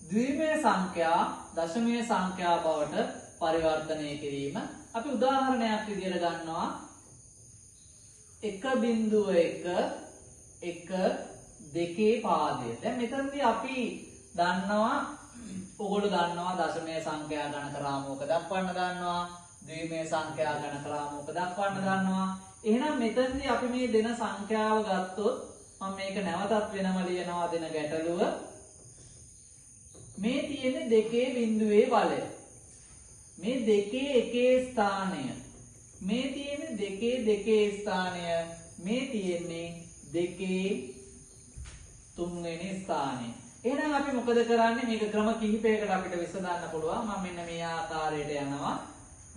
ද්විමය සංඛ්‍යා දශමය සංඛ්‍යා බවට පරිවර්තනය කිරීම. අපි උදාහරණයක් විදිහට ගන්නවා 1.1 පාදය. දැන් මෙතනදී අපි දන්නවා ඔයගොල්ලෝ දන්නවා දශමය සංඛ්‍යා ගණක රාමුවක දක්වන්න දන්නවා, ද්විමය සංඛ්‍යා ගණක රාමුවක දක්වන්න දන්නවා. එහෙනම් මෙතනදී අපි මේ දෙන සංඛ්‍යාව ගත්තොත් මම මේක නැවතත් වෙනම ලියනවා දෙන ගැටලුව. මේ තියෙන්නේ 2 බිඳුවේ බලය. මේ 2 1 ස්ථානය. මේ තියෙන්නේ 2 2 ස්ථානය. මේ තියෙන්නේ 2 3 වෙනි ස්ථානය. එහෙනම් අපි මොකද කරන්නේ? මේක ක්‍රම කිහිපයකට අපිට විසඳන්න පුළුවන්. මම මෙන්න මේ ආකාරයට යනවා.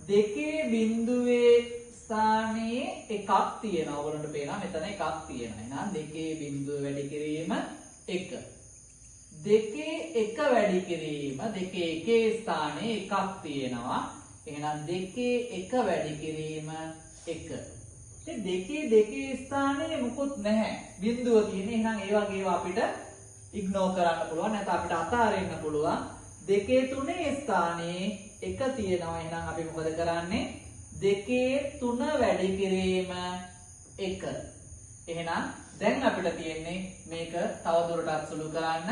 2 බිඳුවේ ස්ථානයේ එකක් තියෙනවා. ඔයගොල්ලන්ට පේනවා මෙතන එකක් තියෙනවා. එහෙනම් 2 බිඳුව වැඩි කිරීම 1. 2 1 වැඩි කිරීම 2 1 ස්ථානයේ එකක් තියෙනවා. එහෙනම් 2 1 වැඩි කිරීම 1. ඒ 2 2 ස්ථානයේ මුකුත් නැහැ. බිඳුව තියෙන්නේ. එහෙනම් ඒ වගේ ඒවා අපිට ඉග්නෝර් කරන්න පුළුවන්. නැත්නම් අපිට අතාරින්න පුළුවන්. 2 3 ස්ථානයේ 1 තියෙනවා. එහෙනම් අපි මොකද කරන්නේ? 2 3 වැඩි කිරීම 1. එහෙනම් දැන් අපිට තියෙන්නේ මේක තවදුරටත් සුළු කරන්න.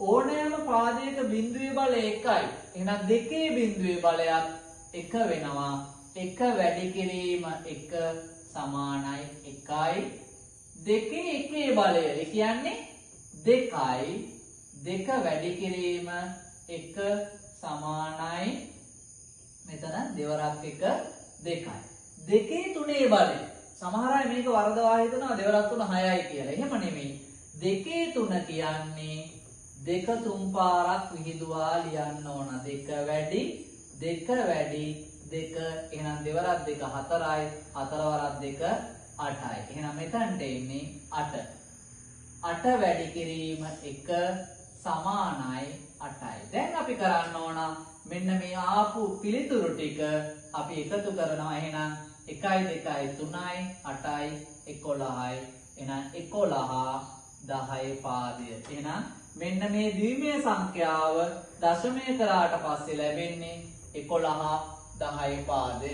ඕනෑම පාදයක බිඳුවේ බලය 1යි. එහෙනම් 2 බිඳුවේ බලයත් 1 වෙනවා. 1 වැඩි කිරීම 1 සමානයි 1යි. 2 1 බලය ඒ කියන්නේ 2යි. 2 වැඩි කිරීම 1 සමානයි මෙතන දෙවරක් 1 2යි. 2 3 බලය. සමහර අය මේක වරදවා හිතනවා දෙවරක් 3 6යි කියලා. එහෙම නෙමෙයි. 2 3 කියන්නේ 2 3 පාරක් විහිදුවා ලියන්න ඕන. 2 වැඩි 2 වැඩි 2. එහෙනම් දෙවරක් 2 4යි. 4 වරක් 2 8යි. එහෙනම් මෙතනට එන්නේ 8. 8 වැඩි කිරීම 1 සමානයි 8යි. දැන් අපි කරන්න ඕන මෙන්න මේ ආපු පිළිතුරු ටික අපි එකතු කරනවා. එහෙනම් 1යි 2යි 3යි 8යි 11යි. එහෙනම් 11 10 පාදය. එහෙනම් මෙන්න මේ ද්විමය සංඛ්‍යාව දශමය කරාට පස්සේ ලැබෙන්නේ 11 10 පාදය.